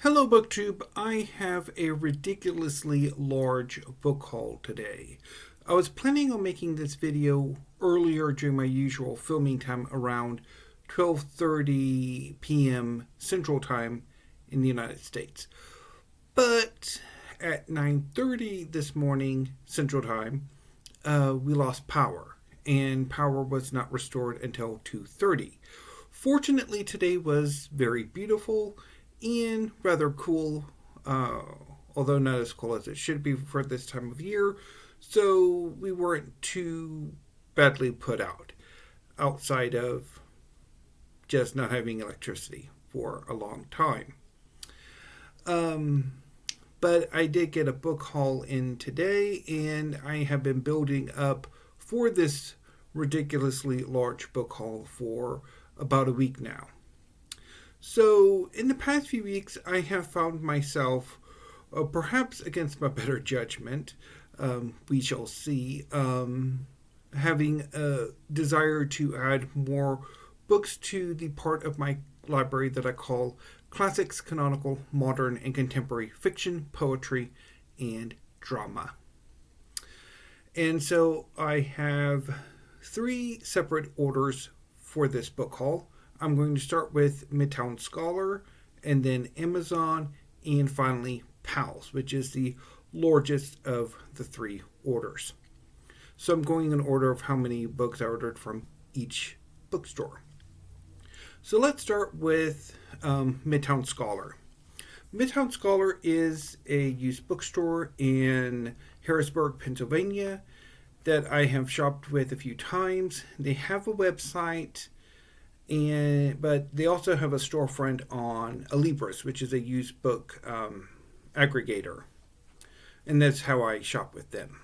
Hello BookTube, I have a ridiculously large book haul today. I was planning on making this video earlier during my usual filming time around 12:30 p.m. Central Time in the United States. But at 9:30 this morning Central Time, we lost power, and power was not restored until 2:30. Fortunately, today was very beautiful and rather cool, although not as cool as it should be for this time of year, so we weren't too badly put out, outside of just not having electricity for a long time. But I did get a book haul in today, and I have been building up for this ridiculously large book haul for about a week now. So, in the past few weeks, I have found myself, perhaps against my better judgment, we shall see, having a desire to add more books to the part of my library that I call Classics, Canonical, Modern, and Contemporary Fiction, Poetry, and Drama. And so I have 3 separate orders for this book haul. I'm going to start with Midtown Scholar, and then Amazon, and finally Pals, which is the largest of the 3 orders. So I'm going in order of how many books I ordered from each bookstore. So let's start with Midtown Scholar. Midtown Scholar is a used bookstore in Harrisburg, Pennsylvania, that I have shopped with a few times. They have a website, but they also have a storefront on Libris, which is a used book aggregator. And that's how I shop with them.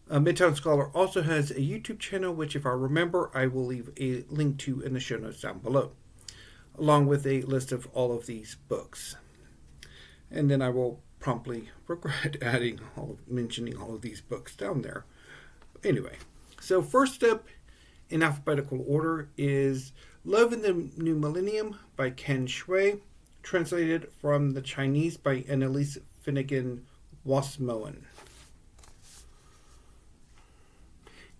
Midtown Scholar also has a YouTube channel, which, if I remember, I will leave a link to in the show notes down below, along with a list of all of these books. And then I will promptly regret mentioning all of these books down there. Anyway, so first up in alphabetical order is Love in the New Millennium by Ken Shui, translated from the Chinese by Annelise Finegan Wasmoen.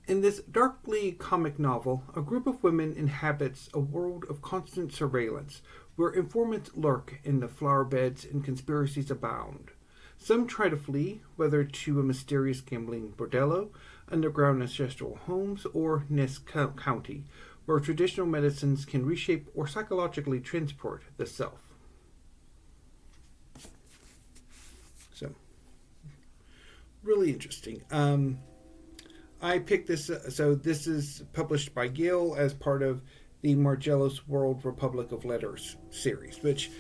In this darkly comic novel, a group of women inhabits a world of constant surveillance, where informants lurk in the flower beds and conspiracies abound. Some try to flee, whether to a mysterious gambling bordello, underground ancestral homes, or Ness County, where traditional medicines can reshape or psychologically transport the self. So, really interesting. I picked this, so this is published by Yale as part of the Margellos World Republic of Letters series, which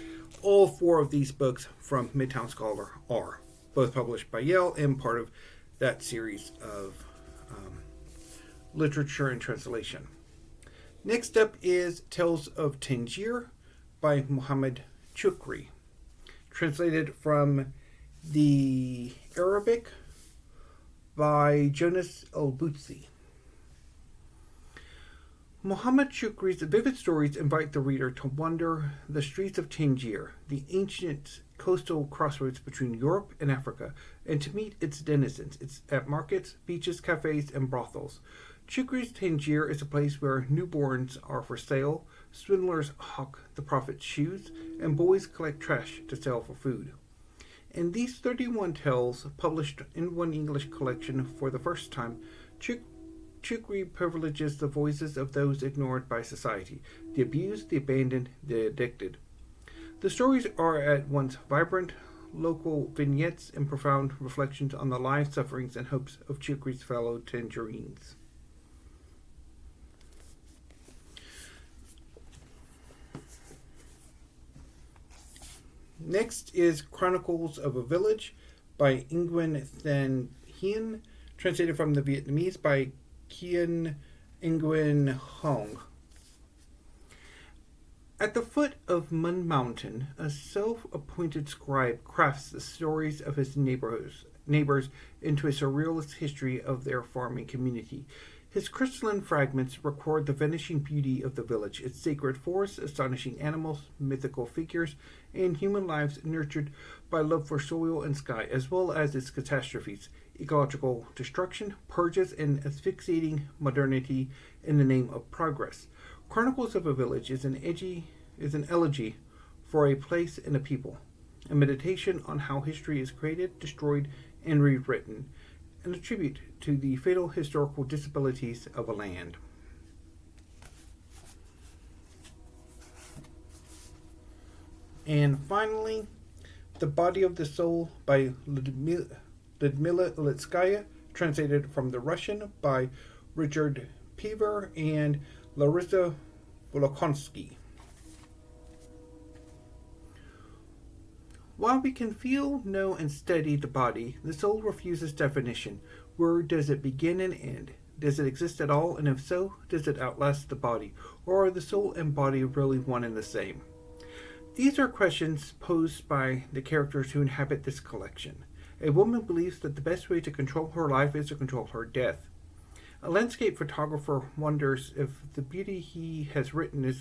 all 4 of these books from Midtown Scholar are, both published by Yale and part of that series of literature and translation. Next up is Tales of Tangier by Mohamed Choukri, translated from the Arabic by Jonas Elbousty. Mohamed Choukri's vivid stories invite the reader to wander the streets of Tangier, the ancient coastal crossroads between Europe and Africa, and to meet its denizens at markets, beaches, cafes, and brothels. Choukri's Tangier is a place where newborns are for sale, swindlers hawk the prophet's shoes, and boys collect trash to sell for food. In these 31 tales, published in one English collection for the first time, Choukri privileges the voices of those ignored by society, the abused, the abandoned, the addicted. The stories are at once vibrant, local vignettes and profound reflections on the lives, sufferings, and hopes of Choukri's fellow Tangerines. Next is Chronicles of a Village by Nguyen-Hoang, translated from the Vietnamese by Nguyen-Hoang. At the foot of Mun Mountain, a self-appointed scribe crafts the stories of his neighbors into a surrealist history of their farming community. His crystalline fragments record the vanishing beauty of the village, its sacred forests, astonishing animals, mythical figures, and human lives nurtured by love for soil and sky, as well as its catastrophes, ecological destruction, purges, and asphyxiating modernity in the name of progress. Chronicles of a Village is an elegy for a place and a people, a meditation on how history is created, destroyed, and rewritten, and a tribute to the fatal historical disabilities of a land. And finally, The Body of the Soul by Ludmila Ulitskaya, translated from the Russian by Richard Pevear and Larissa Volokhonsky. While we can feel, know, and study the body, the soul refuses definition. Where does it begin and end? Does it exist at all? And if so, does it outlast the body? Or are the soul and body really one and the same? These are questions posed by the characters who inhabit this collection. A woman believes that the best way to control her life is to control her death. A landscape photographer wonders if the beauty he has written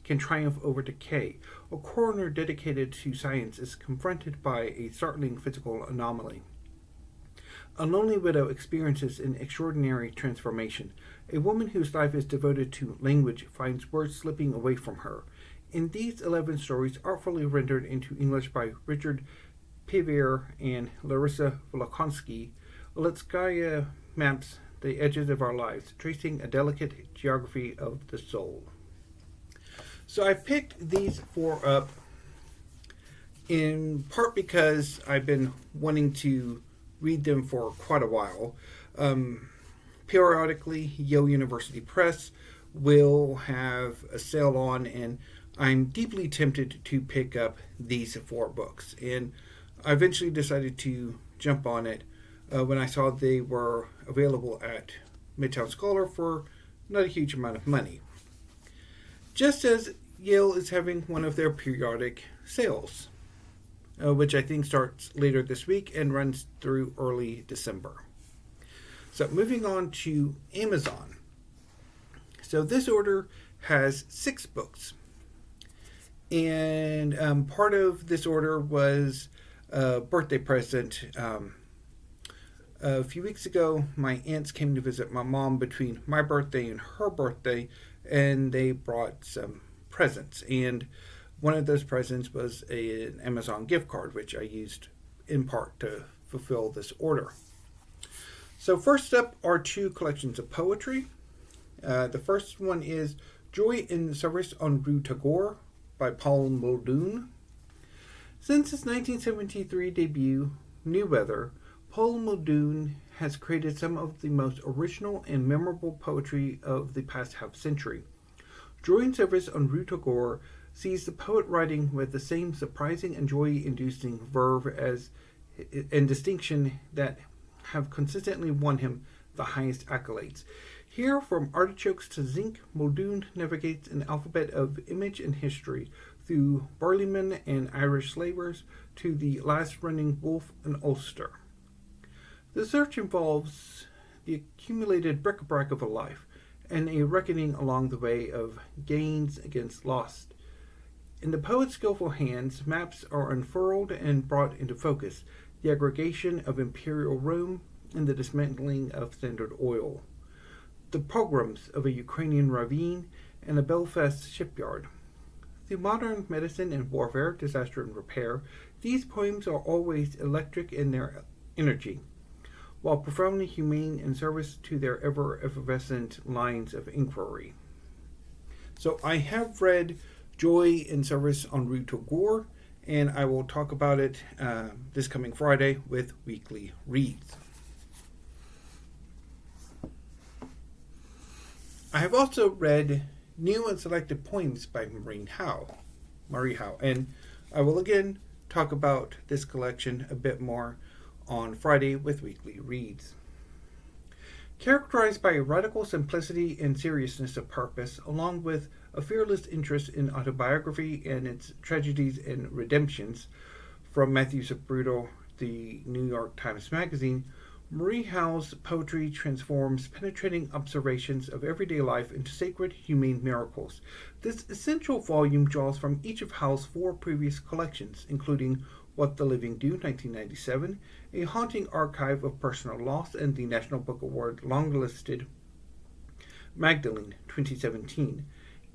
can triumph over decay. A coroner dedicated to science is confronted by a startling physical anomaly. A lonely widow experiences an extraordinary transformation. A woman whose life is devoted to language finds words slipping away from her. In these 11 stories, artfully rendered into English by Richard Pevear and Larissa Volokhonsky, Ulitskaya maps the edges of our lives, tracing a delicate geography of the soul. So I picked these 4 up in part because I've been wanting to read them for quite a while. Periodically, Yale University Press will have a sale on, and I'm deeply tempted to pick up these 4 books. And I eventually decided to jump on it when I saw they were available at Midtown Scholar for not a huge amount of money. Just as Yale is having one of their periodic sales, which I think starts later this week and runs through early December. So moving on to Amazon. So this order has 6 books. And part of this order was a birthday present. A few weeks ago, my aunts came to visit my mom between my birthday and her birthday, and they brought some presents. And one of those presents was an Amazon gift card, which I used in part to fulfill this order. So first up are 2 collections of poetry. The first one is Joy in Service en Rue Tagore by Paul Muldoon. Since his 1973 debut, New Weather, Paul Muldoon has created some of the most original and memorable poetry of the past half-century. Joy in Service en Rue Tagore sees the poet writing with the same surprising and joy-inducing verve and distinction that have consistently won him the highest accolades. Here, from artichokes to zinc, Muldoon navigates an alphabet of image and history, through Barleymen and Irish slavers to the last running wolf and Ulster. The search involves the accumulated bric-a-brac of a life, and a reckoning along the way of gains against loss. In the poet's skillful hands, maps are unfurled and brought into focus, the aggregation of imperial Rome and the dismantling of Standard Oil, the pogroms of a Ukrainian ravine and a Belfast shipyard. Through modern medicine and warfare, disaster and repair, these poems are always electric in their energy, while profoundly humane in service to their ever-effervescent lines of inquiry. So I have read Joy in Service en Rue Tagore, and I will talk about it this coming Friday with Weekly Reads. I have also read New and Selected Poems by Marie Howe, and I will again talk about this collection a bit more on Friday with Weekly Reads. Characterized by a radical simplicity and seriousness of purpose, along with a fearless interest in autobiography and its tragedies and redemptions, from Matthew Sabruto, the New York Times Magazine, Marie Howe's poetry transforms penetrating observations of everyday life into sacred, humane miracles. This essential volume draws from each of Howe's 4 previous collections, including What the Living Do, 1997, a haunting archive of personal loss, and the National Book Award long-listed Magdalene, 2017,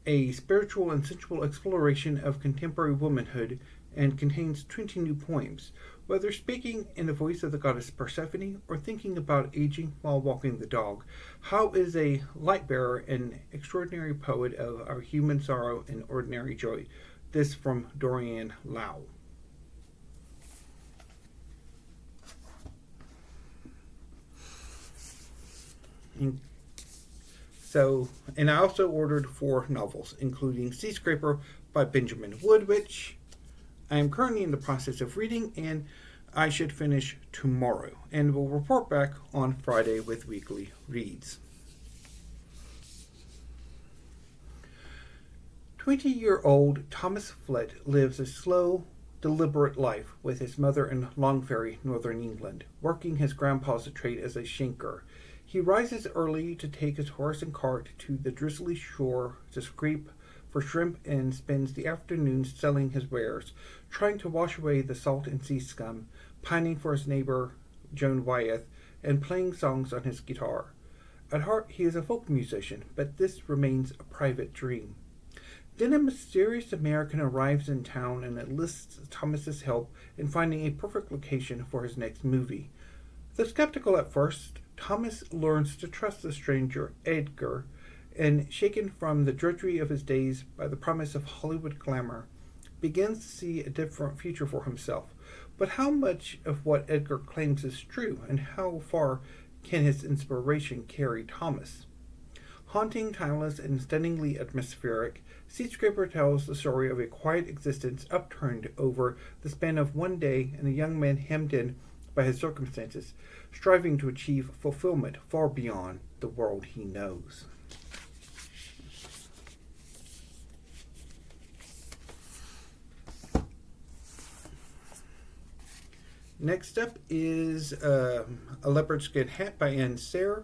a spiritual and sensual exploration of contemporary womanhood, and contains 20 new poems. Whether speaking in the voice of the goddess Persephone or thinking about aging while walking the dog, Howe is a light bearer and extraordinary poet of our human sorrow and ordinary joy. This from Dorian Lau. And I also ordered 4 novels, including Seascraper by Benjamin Wood, which I am currently in the process of reading, and I should finish tomorrow, and will report back on Friday with weekly reads. 20-year-old Thomas Flett lives a slow, deliberate life with his mother in Longferry, Northern England, working his grandpa's trade as a shanker. He rises early to take his horse and cart to the drizzly shore to scrape for shrimp and spends the afternoons selling his wares, trying to wash away the salt and sea scum, pining for his neighbor Joan Wyeth, and playing songs on his guitar. At heart, he is a folk musician, but this remains a private dream. Then a mysterious American arrives in town and enlists Thomas's help in finding a perfect location for his next movie. Though skeptical at first, Thomas learns to trust the stranger, Edgar, and shaken from the drudgery of his days by the promise of Hollywood glamour, begins to see a different future for himself. But how much of what Edgar claims is true, and how far can his inspiration carry Thomas? Haunting, timeless, and stunningly atmospheric, Seascraper tells the story of a quiet existence upturned over the span of one day and a young man hemmed in by his circumstances, striving to achieve fulfillment far beyond the world he knows. Next up is A Leopard Skin Hat by Anne Serre,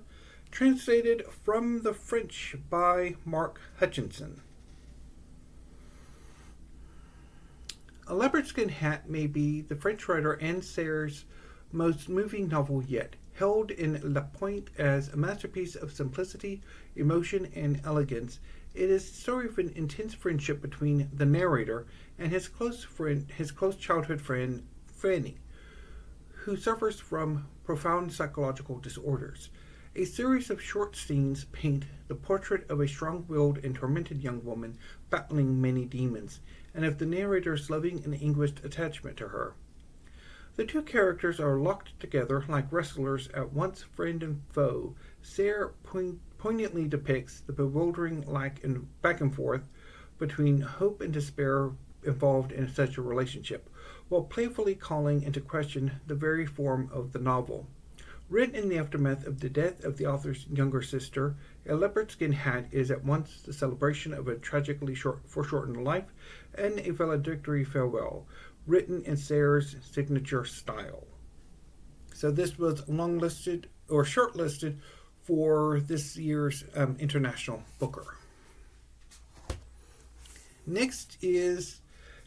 translated from the French by Mark Hutchinson. A Leopard Skin Hat may be the French writer Anne Serre's most moving novel yet, held in La Pointe as a masterpiece of simplicity, emotion, and elegance. It is the story of an intense friendship between the narrator and his close childhood friend, Fanny, who suffers from profound psychological disorders. A series of short scenes paint the portrait of a strong-willed and tormented young woman battling many demons, and of the narrator's loving and anguished attachment to her. The two characters are locked together like wrestlers at once friend and foe. Serre poignantly depicts the bewildering back and forth between hope and despair involved in such a relationship, while playfully calling into question the very form of the novel. Written in the aftermath of the death of the author's younger sister, A Leopard Skin Hat is at once the celebration of a tragically foreshortened life and a valedictory farewell, written in Serre's signature style. So this was shortlisted for this year's International Booker. Next is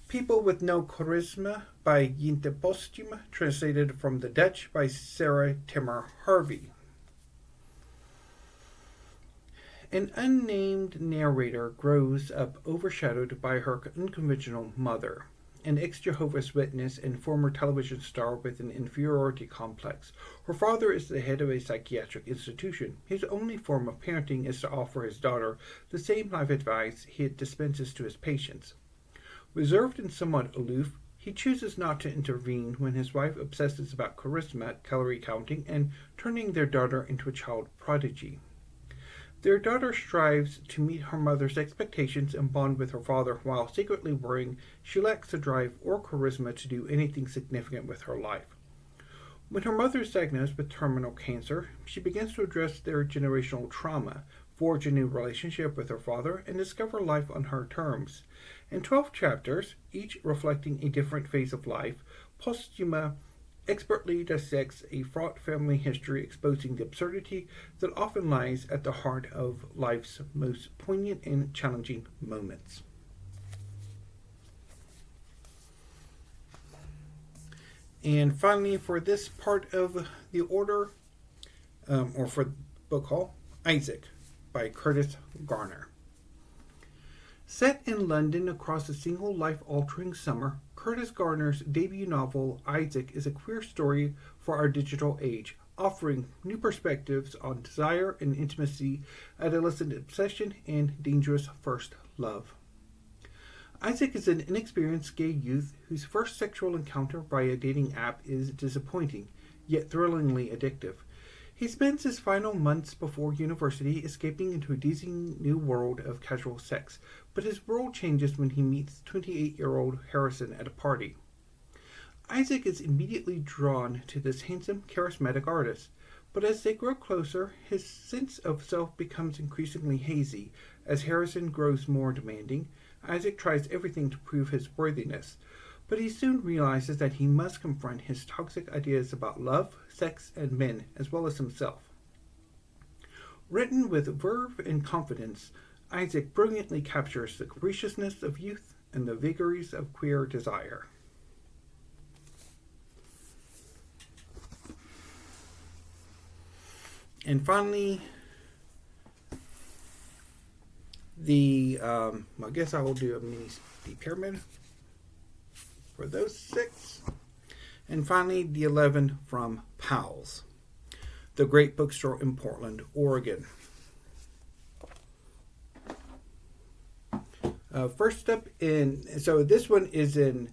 People with No Charisma by Jente Posthuma, translated from the Dutch by Sarah Timmer Harvey. An unnamed narrator grows up overshadowed by her unconventional mother, an ex-Jehovah's Witness and former television star with an inferiority complex. Her father is the head of a psychiatric institution. His only form of parenting is to offer his daughter the same life advice he dispenses to his patients. Reserved and somewhat aloof, he chooses not to intervene when his wife obsesses about charisma, calorie counting, and turning their daughter into a child prodigy. Their daughter strives to meet her mother's expectations and bond with her father while secretly worrying she lacks the drive or charisma to do anything significant with her life. When her mother is diagnosed with terminal cancer, she begins to address their generational trauma, forge a new relationship with her father, and discover life on her terms. In 12 chapters, each reflecting a different phase of life, Posthuma expertly dissects a fraught family history, exposing the absurdity that often lies at the heart of life's most poignant and challenging moments. And finally, for this part of the order, or for book haul, Isaac by Curtis Garner. Set in London across a single life-altering summer, Curtis Garner's debut novel, Isaac, is a queer story for our digital age, offering new perspectives on desire and intimacy, adolescent obsession, and dangerous first love. Isaac is an inexperienced gay youth whose first sexual encounter via a dating app is disappointing, yet thrillingly addictive. He spends his final months before university escaping into a dizzying new world of casual sex, but his world changes when he meets 28-year-old Harrison at a party. Isaac is immediately drawn to this handsome, charismatic artist, but as they grow closer, his sense of self becomes increasingly hazy. As Harrison grows more demanding, Isaac tries everything to prove his worthiness, but he soon realizes that he must confront his toxic ideas about love, sex, and men, as well as himself. Written with verve and confidence, Isaac brilliantly captures the capriciousness of youth and the vagaries of queer desire. And finally, I guess I will do a mini the pyramid for those 6. And finally, the 11 from Powell's, the great bookstore in Portland, Oregon. First up so this one is in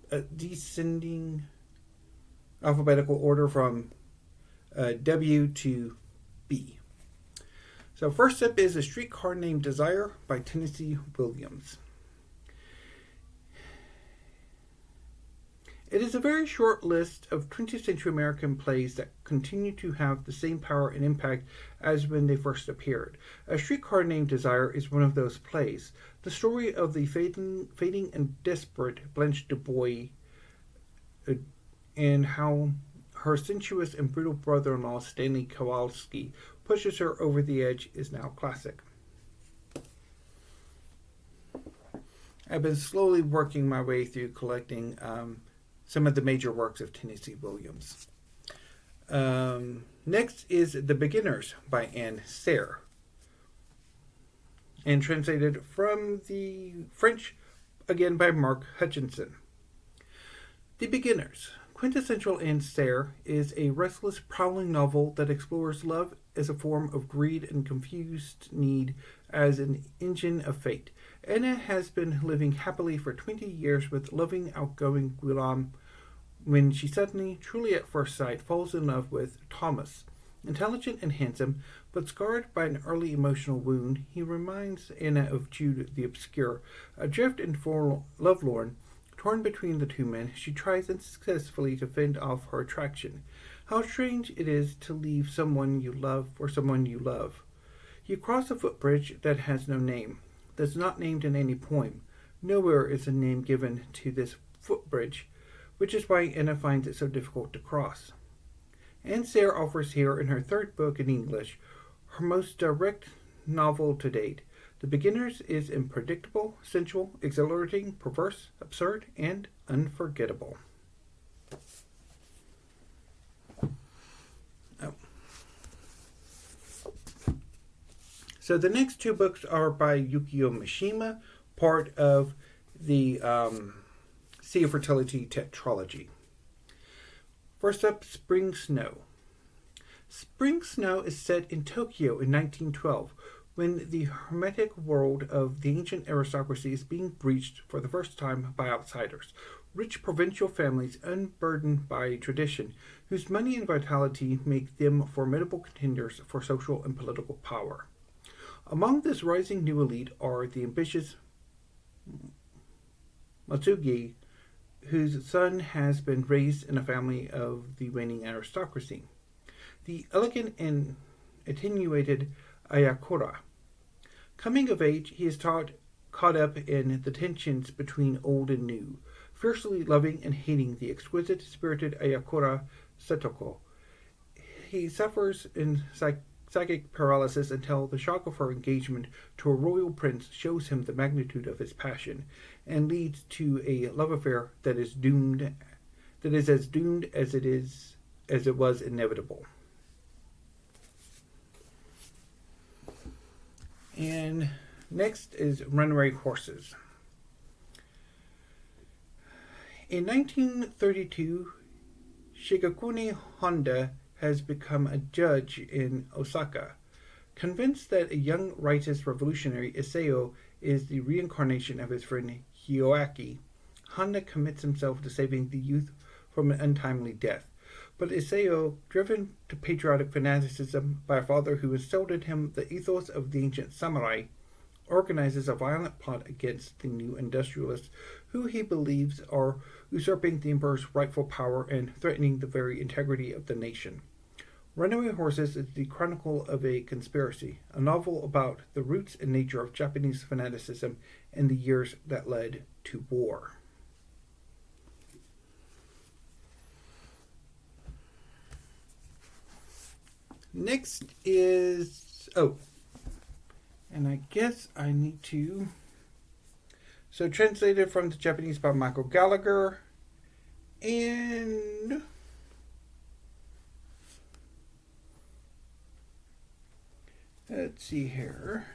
a descending alphabetical order from W to B. So first up is A Streetcar Named Desire by Tennessee Williams. It is a very short list of 20th century American plays that continue to have the same power and impact as when they first appeared. A Streetcar Named Desire is one of those plays. The story of the fading and desperate Blanche DuBois and how her sensuous and brutal brother-in-law Stanley Kowalski pushes her over the edge is now classic. I've been slowly working my way through collecting some of the major works of Tennessee Williams. Next is The Beginners by Anne Serre, and translated from the French again by Mark Hutchinson. The Beginners. Quintessential Anne Serre is a restless, prowling novel that explores love as a form of greed and confused need as an engine of fate. Anna has been living happily for 20 years with loving, outgoing Guillaume when she suddenly, truly at first sight, falls in love with Thomas. Intelligent and handsome, but scarred by an early emotional wound, he reminds Anna of Jude the Obscure. Adrift and lovelorn, torn between the two men, she tries unsuccessfully to fend off her attraction. How strange it is to leave someone you love for someone you love. You cross a footbridge that has no name, that's not named in any poem. Nowhere is a name given to this footbridge, which is why Anna finds it so difficult to cross. Anne Serre offers here in her third book in English her most direct novel to date. The Beginners is unpredictable, sensual, exhilarating, perverse, absurd, and unforgettable. So the next 2 books are by Yukio Mishima, part of the Sea of Fertility tetralogy. First up, Spring Snow. Spring Snow is set in Tokyo in 1912, when the hermetic world of the ancient aristocracy is being breached for the first time by outsiders, rich provincial families unburdened by tradition, whose money and vitality make them formidable contenders for social and political power. Among this rising new elite are the ambitious Matsugi, whose son has been raised in a family of the reigning aristocracy, the elegant and attenuated Ayakura. Coming of age, he is caught up in the tensions between old and new, fiercely loving and hating the exquisite spirited Ayakura Setoko. He suffers in psychic paralysis until the shock of her engagement to a royal prince shows him the magnitude of his passion and leads to a love affair that is as doomed as it was inevitable. And next is Runaway Horses. In 1932, Shigekune Honda has become a judge in Osaka. Convinced that a young righteous revolutionary Isao is the reincarnation of his friend Hioaki, Honda commits himself to saving the youth from an untimely death. But Isao, driven to patriotic fanaticism by a father who instilled in him the ethos of the ancient samurai, organizes a violent plot against the new industrialists who he believes are usurping the emperor's rightful power and threatening the very integrity of the nation. Runaway Horses is the chronicle of a conspiracy, a novel about the roots and nature of Japanese fanaticism in the years that led to war. Next is... and I guess I need to... So translated from the Japanese by Michael Gallagher, and... let's see here.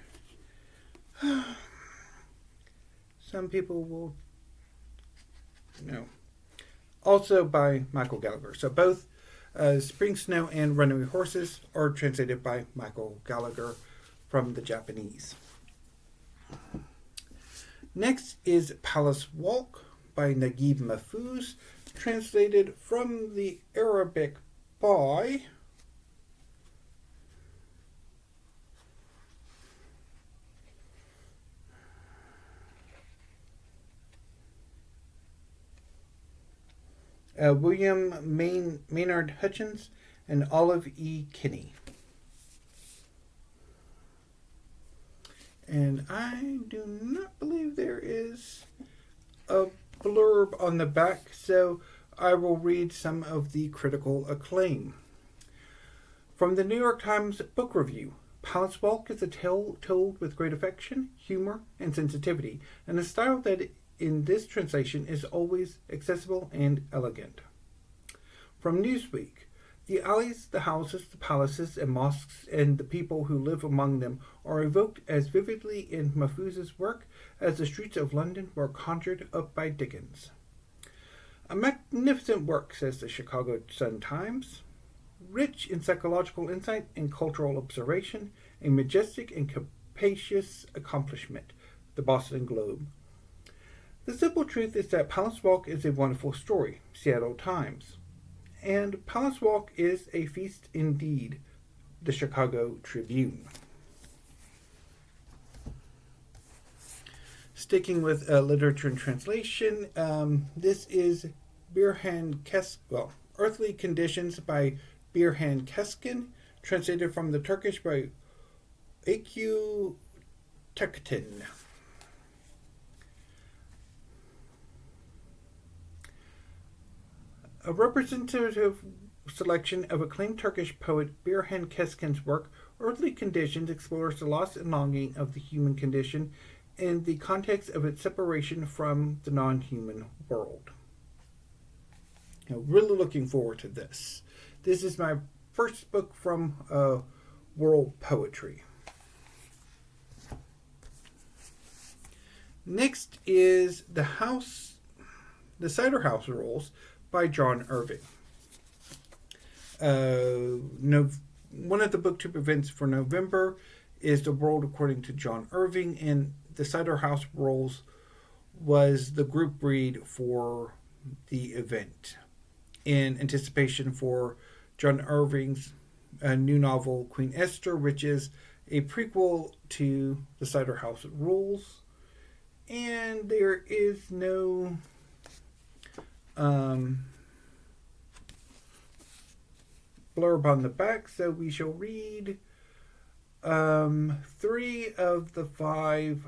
Some people will... no. Also by Michael Gallagher. So both Spring Snow and Runaway Horses are translated by Michael Gallagher from the Japanese. Next is Palace Walk by Naguib Mahfouz, translated from the Arabic by William Maynard Hutchins and Olive E. Kinney. And I do not believe there is a blurb on the back, so I will read some of the critical acclaim. From the New York Times Book Review, Palace Walk is a tale told with great affection, humor, and sensitivity, and a style that in this translation is always accessible and elegant. From Newsweek, the alleys, the houses, the palaces, and mosques, and the people who live among them are evoked as vividly in Mahfouz's work as the streets of London were conjured up by Dickens. A magnificent work, says the Chicago Sun-Times, rich in psychological insight and cultural observation, a majestic and capacious accomplishment, the Boston Globe. The simple truth is that Palace Walk is a wonderful story, Seattle Times. And Palace Walk is a feast indeed, the Chicago Tribune. Sticking with literature and translation, this is Earthly Conditions by Birhan Keskin, translated from the Turkish by Akü Tektin. A representative selection of acclaimed Turkish poet Birhan Keskin's work, Earthly Conditions explores the loss and longing of the human condition in the context of its separation from the non-human world. Really looking forward to this. This is my first book from world poetry. Next is The Cider House Rules by John Irving. One of the booktube events for November is The World According to John Irving, and The Cider House Rules was the group read for the event in anticipation for John Irving's new novel Queen Esther, which is a prequel to The Cider House Rules, and there is no blurb on the back, so we shall read 3 of the 5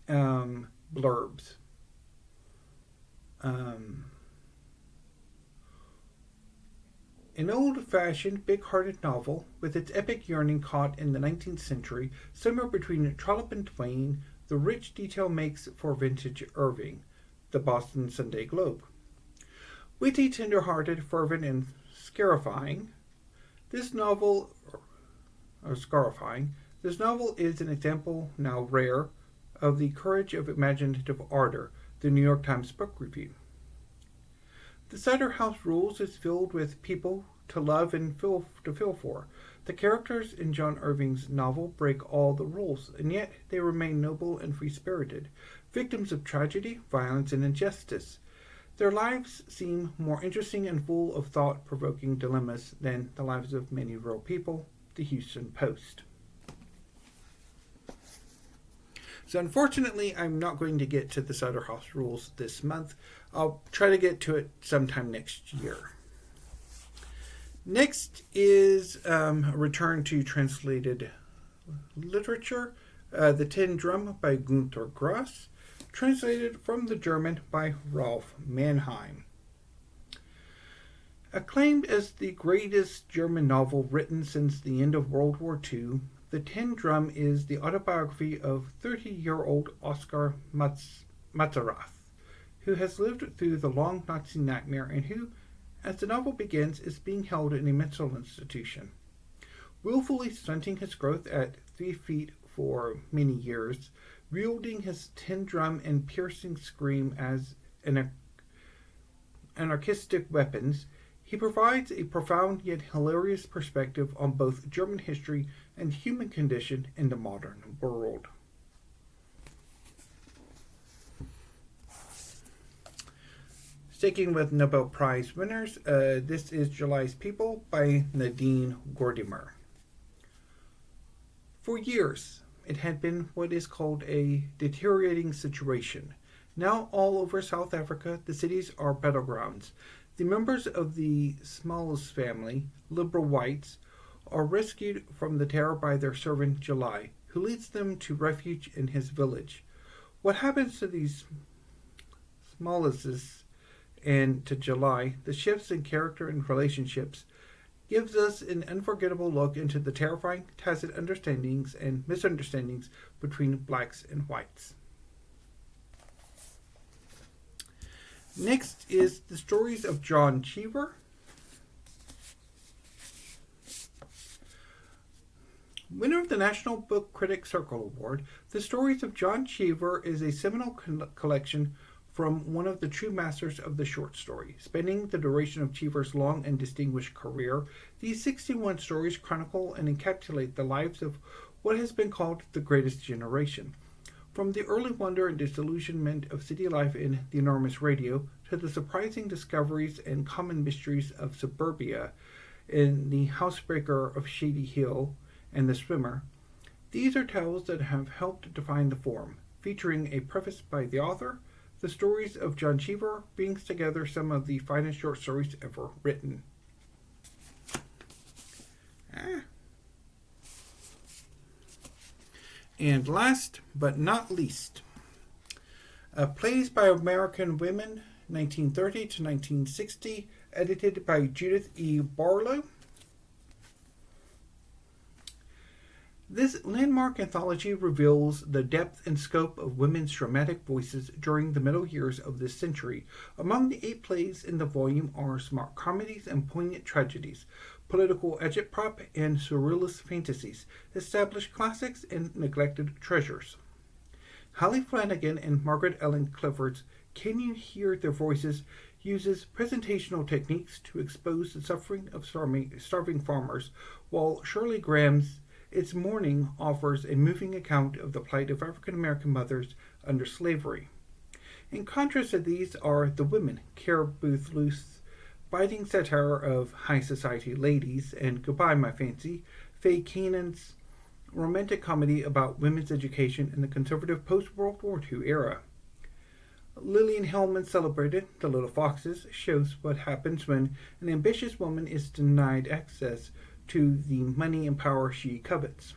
blurbs. An old-fashioned, big-hearted novel, with its epic yearning caught in the 19th century, somewhere between Trollope and Twain, the rich detail makes for vintage Irving, the Boston Sunday Globe. Witty, tender-hearted, fervent, and scarifying, this novel is an example, now rare, of the courage of imaginative ardor, the New York Times Book Review. The Cider House Rules is filled with people to love and feel for. The characters in John Irving's novel break all the rules, and yet they remain noble and free-spirited, victims of tragedy, violence, and injustice. Their lives seem more interesting and full of thought-provoking dilemmas than the lives of many real people. The Houston Post. So unfortunately, I'm not going to get to the Cider House Rules this month. I'll try to get to it sometime next year. Next is a return to translated literature, The Tin Drum by Günter Grass, translated from the German by Rolf Mannheim. Acclaimed as the greatest German novel written since the end of World War II, The Tin Drum is the autobiography of 30-year-old Oskar Matzerath, who has lived through the long Nazi nightmare and who, as the novel begins, is being held in a mental institution. Willfully stunting his growth at 3 feet for many years, wielding his tin drum and piercing scream as anarchistic weapons, he provides a profound yet hilarious perspective on both German history and human condition in the modern world. Sticking with Nobel Prize winners, this is July's People by Nadine Gordimer. For years, it had been what is called a deteriorating situation. Now all over South Africa, the cities are battlegrounds. The members of the Smalls family, liberal whites, are rescued from the terror by their servant July, who leads them to refuge in his village. What happens to these Smalleses and to July, the shifts in character and relationships, gives us an unforgettable look into the terrifying tacit understandings and misunderstandings between blacks and whites. Next is The Stories of John Cheever. Winner of the National Book Critics Circle Award, The Stories of John Cheever is a seminal collection from one of the true masters of the short story. Spanning the duration of Cheever's long and distinguished career, these 61 stories chronicle and encapsulate the lives of what has been called the greatest generation. From the early wonder and disillusionment of city life in the enormous radio to the surprising discoveries and common mysteries of suburbia in The Housebreaker of Shady Hill and The Swimmer, these are tales that have helped define the form. Featuring a preface by the author, The Stories of John Cheever brings together some of the finest short stories ever written. And last but not least, Plays by American Women, 1930 to 1960, edited by Judith E. Barlow. This landmark anthology reveals the depth and scope of women's dramatic voices during the middle years of this century. Among the 8 plays in the volume are smart comedies and poignant tragedies, political agitprop and surrealist fantasies, established classics and neglected treasures. Holly Flanagan and Margaret Ellen Clifford's Can You Hear Their Voices uses presentational techniques to expose the suffering of starving farmers, while Shirley Graham's It's Morning offers a moving account of the plight of African American mothers under slavery. In contrast to these are The Women, Care Booth Luce's biting satire of high society ladies, and Goodbye My Fancy, Faye Keenan's romantic comedy about women's education in the conservative post-World War II era. Lillian Hellman's celebrated The Little Foxes shows what happens when an ambitious woman is denied access to the money and power she covets.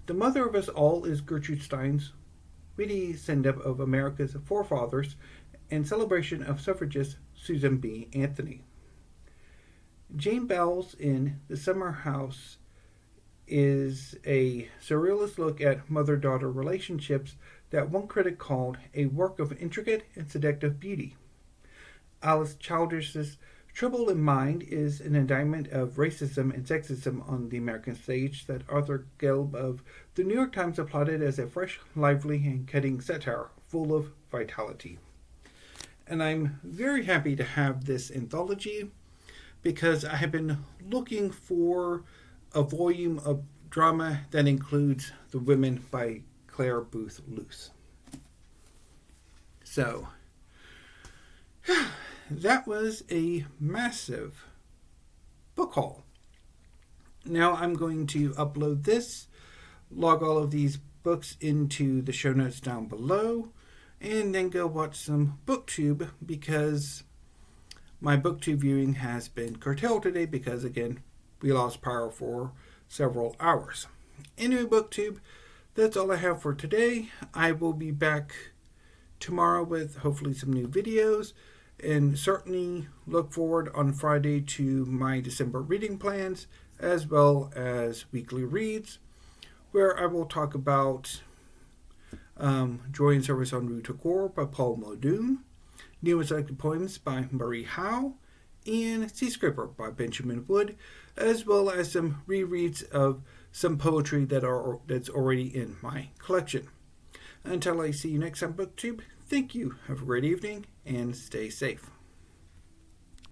The mother of us all is Gertrude Stein's witty send-up of America's forefathers in celebration of suffragist Susan B. Anthony. Jane Bell's In the Summer House is a surrealist look at mother-daughter relationships that one critic called a work of intricate and seductive beauty. Alice Childers's Trouble in Mind is an indictment of racism and sexism on the American stage that Arthur Gelb of the New York Times applauded as a fresh, lively, and cutting satire full of vitality. And I'm very happy to have this anthology because I have been looking for a volume of drama that includes The Women by Claire Booth Luce. So, that was a massive book haul. Now I'm going to upload this, log all of these books into the show notes down below, and then go watch some BookTube because my BookTube viewing has been curtailed today because, again, we lost power for several hours. Anyway, BookTube, that's all I have for today. I will be back tomorrow with hopefully some new videos, and certainly look forward on Friday to my December reading plans as well as weekly reads, where I will talk about Joy and Service en Route Tagore by Paul Muldoon, New and Selected Poems by Marie Howe, and Seascraper by Benjamin Wood, as well as some rereads of some poetry that's already in my collection. Until I see you next time, BookTube, thank you, have a great evening, and stay safe.